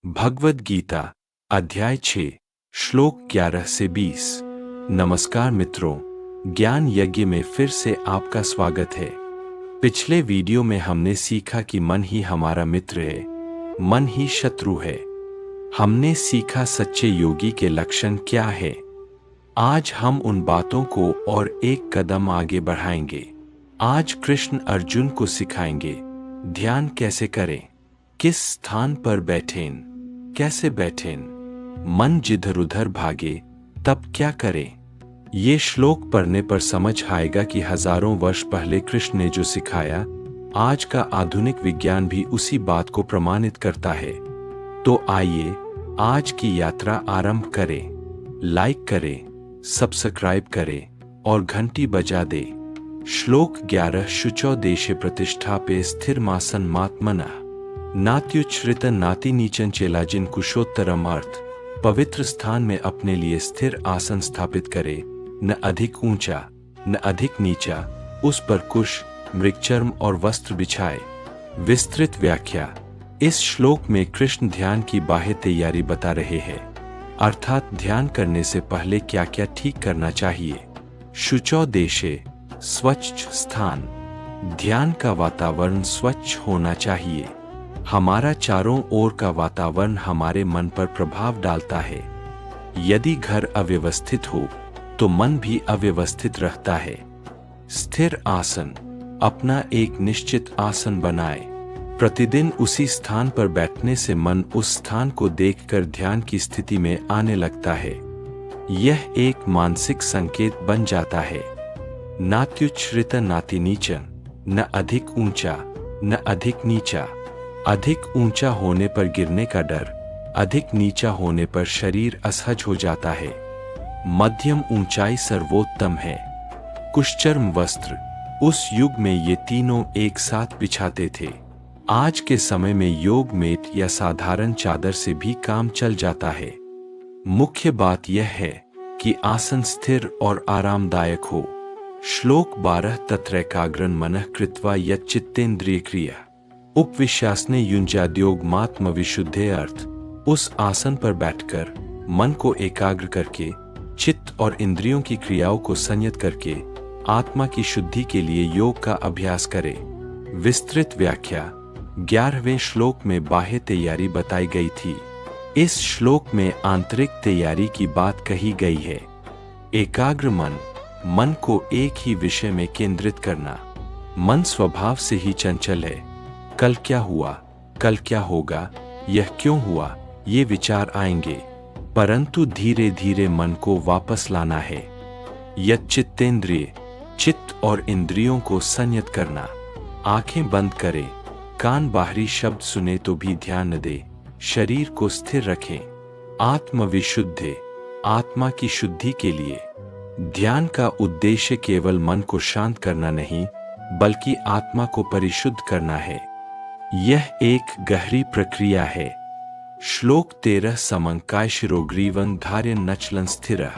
भगवद गीता अध्याय 6 श्लोक 11 से 20। नमस्कार मित्रों, ज्ञान यज्ञ में फिर से आपका स्वागत है। पिछले वीडियो में हमने सीखा कि मन ही हमारा मित्र है, मन ही शत्रु है। हमने सीखा सच्चे योगी के लक्षण क्या है। आज हम उन बातों को और एक कदम आगे बढ़ाएंगे। आज कृष्ण अर्जुन को सिखाएंगे ध्यान कैसे करें, किस स्थान पर बैठें, कैसे बैठें, मन जिधर उधर भागे तब क्या करें। ये श्लोक पढ़ने पर समझ आएगा कि हजारों वर्ष पहले कृष्ण ने जो सिखाया, आज का आधुनिक विज्ञान भी उसी बात को प्रमाणित करता है। तो आइए आज की यात्रा आरंभ करें। लाइक करें, सब्सक्राइब करें और घंटी बजा दे। श्लोक 11 शुचौ देशे प्रतिष्ठापे स्थिरमासन मात्मनः नात्युच्छ्रित नाति नीचन चेलाजिन कुशोत्तरम अर्थ। पवित्र स्थान में अपने लिए स्थिर आसन स्थापित करे, न अधिक ऊंचा न अधिक नीचा, उस पर कुश, मृगचर्म और वस्त्र बिछाए। विस्तृत व्याख्या। इस श्लोक में कृष्ण ध्यान की बाह्य तैयारी बता रहे हैं, अर्थात ध्यान करने से पहले क्या क्या ठीक करना चाहिए। शुचौ देशे स्वच्छ स्थान। ध्यान का वातावरण स्वच्छ होना चाहिए। हमारा चारों ओर का वातावरण हमारे मन पर प्रभाव डालता है। यदि घर अव्यवस्थित हो तो मन भी अव्यवस्थित रहता है। स्थिर आसन। अपना एक निश्चित आसन बनाए। प्रतिदिन उसी स्थान पर बैठने से मन उस स्थान को देखकर ध्यान की स्थिति में आने लगता है। यह एक मानसिक संकेत बन जाता है। नात्युच्छ्रित नाति नीचन। न अधिक ऊंचा न अधिक नीचा। अधिक ऊंचा होने पर गिरने का डर, अधिक नीचा होने पर शरीर असहज हो जाता है। मध्यम ऊंचाई सर्वोत्तम है। कुशचर्म वस्त्र। उस युग में ये तीनों एक साथ बिछाते थे। आज के समय में योग मेट या साधारण चादर से भी काम चल जाता है। मुख्य बात यह है कि आसन स्थिर और आरामदायक हो। श्लोक 12 तत्रैकाग्रं मनः कृत्वा यच्चित्तेन्द्रिय क्रिया उपविश्यासने युञ्जाद्योगमात्म विशुद्धे अर्थ। उस आसन पर बैठकर मन को एकाग्र करके, चित्त और इंद्रियों की क्रियाओं को संयत करके आत्मा की शुद्धि के लिए योग का अभ्यास करें। विस्तृत व्याख्या। 11वें श्लोक में बाह्य तैयारी बताई गई थी। इस श्लोक में आंतरिक तैयारी की बात कही गई है। एकाग्र मन। मन को एक ही विषय में केंद्रित करना। मन स्वभाव से ही चंचल है। कल क्या हुआ, कल क्या होगा, यह क्यों हुआ, ये विचार आएंगे, परंतु धीरे धीरे मन को वापस लाना है। यच्चित्तेन्द्रिय। चित्त और इंद्रियों को संयत करना। आंखें बंद करें, कान बाहरी शब्द सुने तो भी ध्यान न दे, शरीर को स्थिर रखें। आत्मविशुद्धि। आत्मा की शुद्धि के लिए। ध्यान का उद्देश्य केवल मन को शांत करना नहीं, बल्कि आत्मा को परिशुद्ध करना है। यह एक गहरी प्रक्रिया है। श्लोक 13 समंकाय शिरोग्रीवं धार्यन् नचलं स्थिरः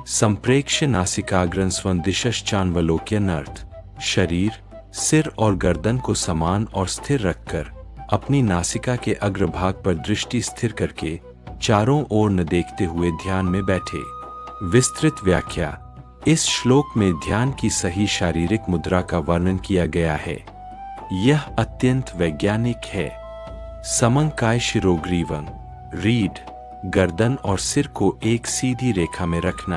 संप्रेक्ष्य नासिकाग्रं स्वं दिशश्चान्वलोक्यन् अर्थ। शरीर, सिर और गर्दन को समान और स्थिर रखकर अपनी नासिका के अग्रभाग पर दृष्टि स्थिर करके चारों ओर न देखते हुए ध्यान में बैठे। विस्तृत व्याख्या। इस श्लोक में ध्यान की सही शारीरिक मुद्रा का वर्णन किया गया है। यह अत्यंत वैज्ञानिक है। समंकाय शिरोग्रीवं। रीढ़, गर्दन और सिर को एक सीधी रेखा में रखना।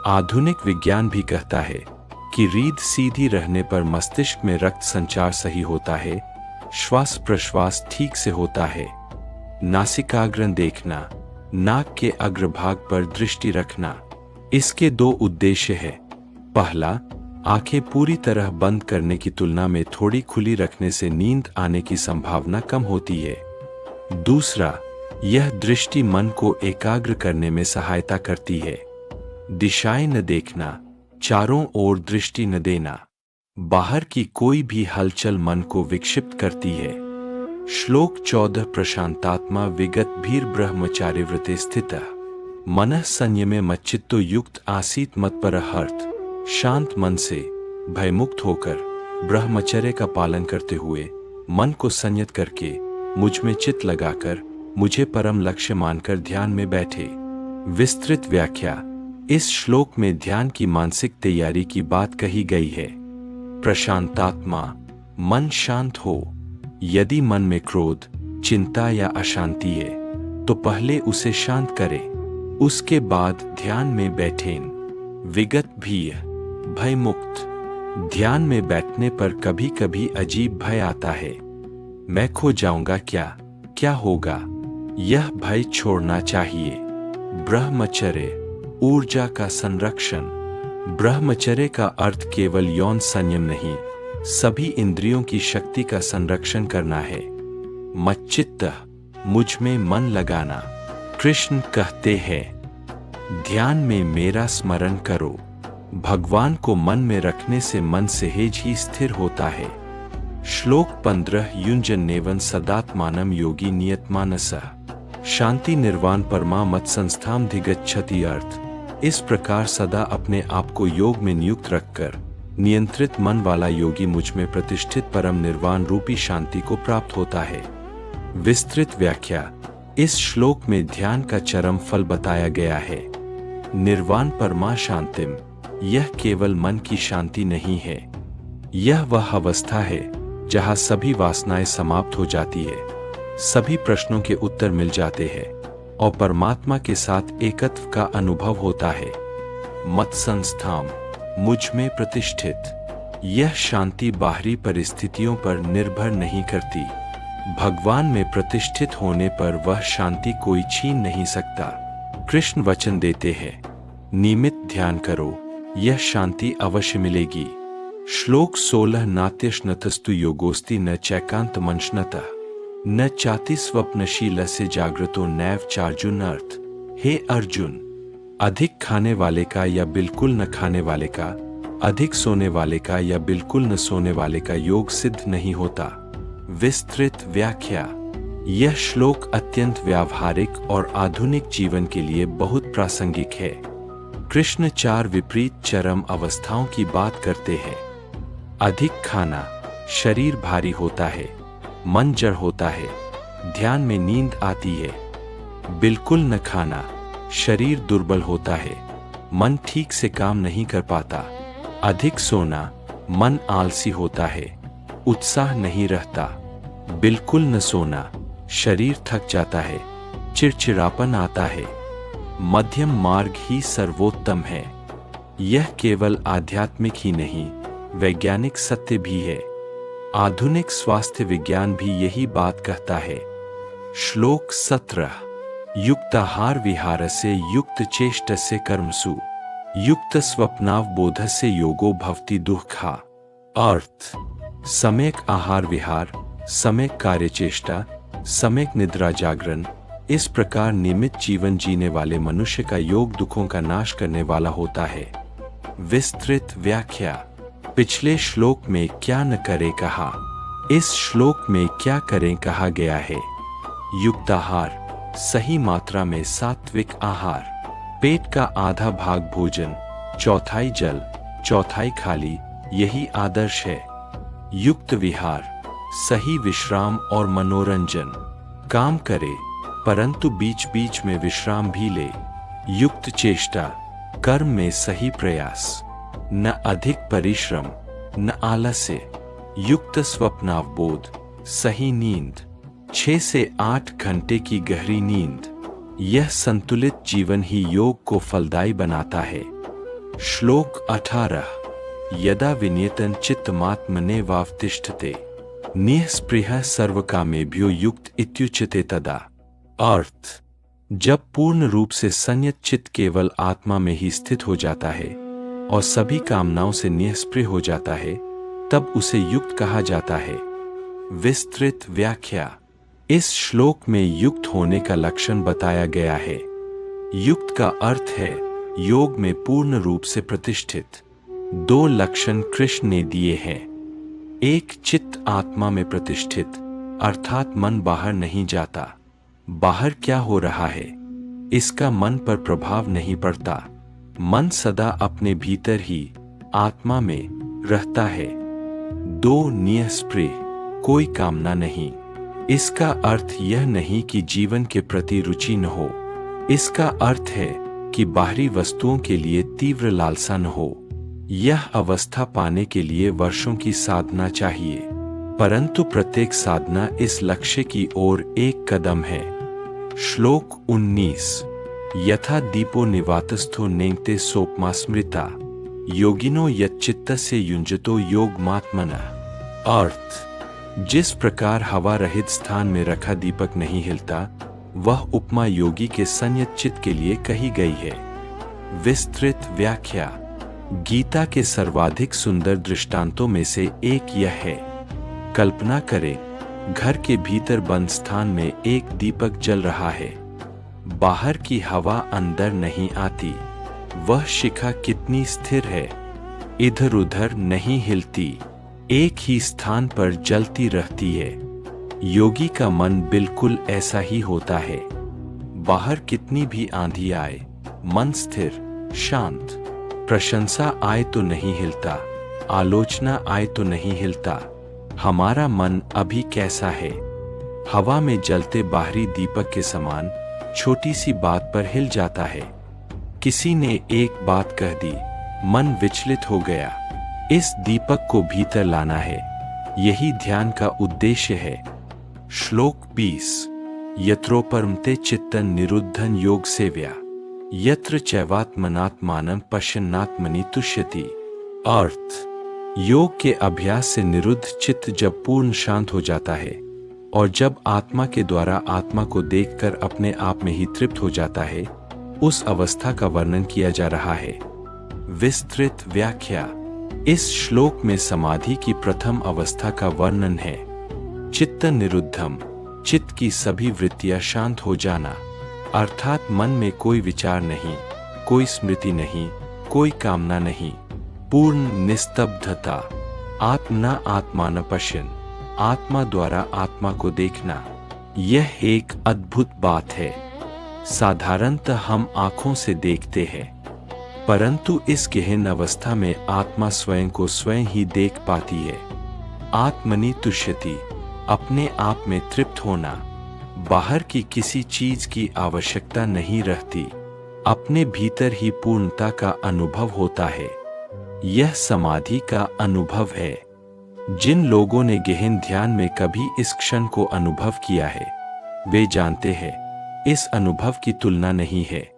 आधुनिक विज्ञान भी कहता है कि रीढ़ सीधी रहने पर मस्तिष्क में रक्त संचार सही होता है, श्वास प्रश्वास ठीक से होता है। नासिकाग्रं देखना। नाक के अग्रभाग पर दृष्टि रखना। इसके दो उद्देश्य है। पहला, आंखें पूरी तरह बंद करने की तुलना में थोड़ी खुली रखने से नींद आने की संभावना कम होती है। दूसरा, यह दृष्टि मन को एकाग्र करने में सहायता करती है। दिशाएं न देखना। चारों ओर दृष्टि न देना। बाहर की कोई भी हलचल मन को विक्षिप्त करती है। श्लोक 14 प्रशांतात्मा विगत भीर ब्रह्मचार्य व्रते स्थितः मनः संयमे मच्चित्तो युक्त आसीत मत्परः अर्थ। शांत मन से भयमुक्त होकर ब्रह्मचर्य का पालन करते हुए मन को संयत करके मुझ में चित्त लगाकर मुझे परम लक्ष्य मानकर ध्यान में बैठे। विस्तृत व्याख्या। इस श्लोक में ध्यान की मानसिक तैयारी की बात कही गई है। प्रशांतात्मा, मन शांत हो। यदि मन में क्रोध, चिंता या अशांति है तो पहले उसे शांत करें, उसके बाद ध्यान में बैठें। विगत भीय, भय मुक्त। ध्यान में बैठने पर कभी कभी अजीब भय आता है। मैं खो जाऊंगा क्या होगा? यह भय छोड़ना चाहिए। ब्रह्मचर्य, ऊर्जा का संरक्षण। ब्रह्मचर्य का अर्थ केवल यौन संयम नहीं, सभी इंद्रियों की शक्ति का संरक्षण करना है। मच्चित्त, मुझ में मन लगाना। कृष्ण कहते हैं, ध्यान में मेरा स्मरण करो। भगवान को मन में रखने से मन सहज ही स्थिर होता है। श्लोक 15 युञ्जन्नेवं सदात्मानं योगी नियतमानसः शांति निर्वाण परमा मत संस्थाम धिगच्छति। अर्थ, इस प्रकार सदा अपने आप को योग में नियुक्त रखकर नियंत्रित मन वाला योगी मुझ में प्रतिष्ठित परम निर्वाण रूपी शांति को प्राप्त होता है। विस्तृत व्याख्या। इस श्लोक में ध्यान का चरम फल बताया गया है। निर्वाण परमा शांतिम, यह केवल मन की शांति नहीं है, यह वह अवस्था है जहां सभी वासनाएं समाप्त हो जाती है, सभी प्रश्नों के उत्तर मिल जाते हैं और परमात्मा के साथ एकत्व का अनुभव होता है। मत संस्थाम, मुझ में प्रतिष्ठित। यह शांति बाहरी परिस्थितियों पर निर्भर नहीं करती। भगवान में प्रतिष्ठित होने पर वह शांति कोई छीन नहीं सकता। कृष्ण वचन देते हैं, नियमित ध्यान करो, यह शांति अवश्य मिलेगी। श्लोक 16 नात्यश्नतस्तु योगोस्ति न चैकांत मंशनतः न चाति स्वप्नशील से जागृतो नैव चार्जुन। अर्थ, हे अर्जुन, अधिक खाने वाले का या बिल्कुल न खाने वाले का, अधिक सोने वाले का या बिल्कुल न सोने वाले का योग सिद्ध नहीं होता। विस्तृत व्याख्या। यह श्लोक अत्यंत व्यावहारिक और आधुनिक जीवन के लिए बहुत प्रासंगिक है। कृष्ण 4 विपरीत चरम अवस्थाओं की बात करते हैं। अधिक खाना, शरीर भारी होता है, मन जड़ होता है, ध्यान में नींद आती है। बिल्कुल न खाना, शरीर दुर्बल होता है, मन ठीक से काम नहीं कर पाता। अधिक सोना, मन आलसी होता है, उत्साह नहीं रहता। बिल्कुल न सोना, शरीर थक जाता है, चिड़चिड़ापन आता है। मध्यम मार्ग ही सर्वोत्तम है। यह केवल आध्यात्मिक ही नहीं, वैज्ञानिक सत्य भी है। आधुनिक स्वास्थ्य विज्ञान भी यही बात कहता है। श्लोक 17 युक्ताहार विहारस्य युक्त चेष्टस्य कर्मसु युक्त स्वप्नावबोधस्य योगो भवति दुःखा। अर्थ, सम्यक आहार विहार, सम्यक कार्यचेष्टा, सम्यक निद्रा जागरण, इस प्रकार नियमित जीवन जीने वाले मनुष्य का योग दुखों का नाश करने वाला होता है। विस्तृत व्याख्या। पिछले श्लोक में क्या न करें कहा, इस श्लोक में क्या करें कहा गया है। युक्ताहार, सही मात्रा में सात्विक आहार, पेट का आधा भाग भोजन, चौथाई जल, चौथाई खाली, यही आदर्श है। युक्त विहार, सही विश्राम और मनोरंजन, काम करे परंतु बीच बीच में विश्राम भी ले। युक्त चेष्टा, कर्म में सही प्रयास, न अधिक परिश्रम न आलस्य। युक्त स्वप्नावबोध, सही नींद, 6 से 8 घंटे की गहरी नींद। यह संतुलित जीवन ही योग को फलदायी बनाता है। श्लोक 18 यदा विनियतं चित्तमात्मने वावतिष्ठते निःस्पृहः सर्वकामेभ्यो युक्त इत्युच्यते तदा। अर्थ, जब पूर्ण रूप से संयत चित्त केवल आत्मा में ही स्थित हो जाता है और सभी कामनाओं से निःस्पृह हो जाता है, तब उसे युक्त कहा जाता है। विस्तृत व्याख्या। इस श्लोक में युक्त होने का लक्षण बताया गया है। युक्त का अर्थ है योग में पूर्ण रूप से प्रतिष्ठित। 2 लक्षण कृष्ण ने दिए हैं। एक, चित्त आत्मा में प्रतिष्ठित, अर्थात मन बाहर नहीं जाता। बाहर क्या हो रहा है इसका मन पर प्रभाव नहीं पड़ता। मन सदा अपने भीतर ही आत्मा में रहता है। 2, निःस्पृह, कोई कामना नहीं, इसका अर्थ यह नहीं कि जीवन के प्रति रुचि न हो। इसका अर्थ है कि बाहरी वस्तुओं के लिए तीव्र लालसा न हो। यह अवस्था पाने के लिए वर्षों की साधना चाहिए, परंतु प्रत्येक साधना इस लक्ष्य की ओर एक कदम है। श्लोक 19। यथा दीपो निवातस्थो नेंगते सोपमा स्मृता योगिनो यच्चित्तस्य युञ्जतो योगमात्मनः। अर्थ, जिस प्रकार हवा रहित स्थान में रखा दीपक नहीं हिलता, वह उपमा योगी के संयत चित्त के लिए कही गई है। विस्तृत व्याख्या। गीता के सर्वाधिक सुंदर दृष्टांतों में से एक यह है। कल्पना करें, घर के भीतर बंद स्थान में एक दीपक जल रहा है। बाहर की हवा अंदर नहीं आती। वह शिखा कितनी स्थिर है, इधर उधर नहीं हिलती, एक ही स्थान पर जलती रहती है। योगी का मन बिल्कुल ऐसा ही होता है। बाहर कितनी भी आंधी आए, मन स्थिर, शांत। प्रशंसा आए तो नहीं हिलता, आलोचना आए तो नहीं हिलता। हमारा मन अभी कैसा है? हवा में जलते बाहरी दीपक के समान, छोटी सी बात पर हिल जाता है। किसी ने एक बात कह दी, मन विचलित हो गया। इस दीपक को भीतर लाना है। यही ध्यान का उद्देश्य है। श्लोक 20। यत्रोपरमते चित्तन निरुद्धन योग सेव्या यत्र चैवात्मनात्मानं पश्यन्नात्मनि तुष्यति। अर्थ, योग के अभ्यास से निरुद्ध चित्त जब पूर्ण शांत हो जाता है और जब आत्मा के द्वारा आत्मा को देखकर अपने आप में ही तृप्त हो जाता है, उस अवस्था का वर्णन किया जा रहा है। विस्तृत व्याख्या। इस श्लोक में समाधि की प्रथम अवस्था का वर्णन है। चित्त निरुद्धम, चित्त की सभी वृत्तियां शांत हो जाना, अर्थात मन में कोई विचार नहीं, कोई स्मृति नहीं, कोई कामना नहीं, पूर्ण निस्तब्धता। आत्मना आत्मान पश्यन्, आत्मा द्वारा आत्मा को देखना। यह एक अद्भुत बात है। साधारणतः हम आंखों से देखते हैं, परंतु इस गहन अवस्था में आत्मा स्वयं को स्वयं ही देख पाती है। आत्मनि तुष्यति, अपने आप में तृप्त होना। बाहर की किसी चीज की आवश्यकता नहीं रहती, अपने भीतर ही पूर्णता का अनुभव होता है। यह समाधि का अनुभव है। जिन लोगों ने गहन ध्यान में कभी इस क्षण को अनुभव किया है, वे जानते हैं इस अनुभव की तुलना नहीं है।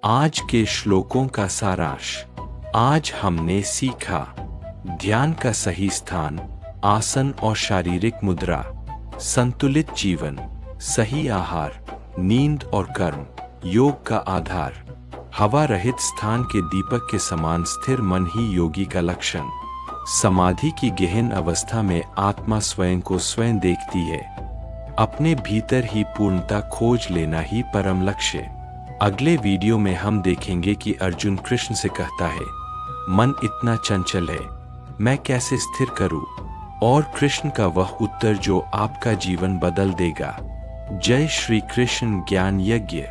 आज के श्लोकों का सारांश। आज हमने सीखा ध्यान का सही स्थान, आसन और शारीरिक मुद्रा, संतुलित जीवन, सही आहार, नींद और कर्म, योग का आधार। हवा रहित स्थान के दीपक के समान स्थिर मन ही योगी का लक्षण। समाधि की गहन अवस्था में आत्मा स्वयं को स्वयं देखती है। अपने भीतर ही पूर्णता खोज लेना ही परम लक्ष्य। अगले वीडियो में हम देखेंगे कि अर्जुन कृष्ण से कहता है, मन इतना चंचल है, मैं कैसे स्थिर करूं? और कृष्ण का वह उत्तर जो आपका जीवन बदल देगा। जय श्री कृष्ण ज्ञान यज्ञ।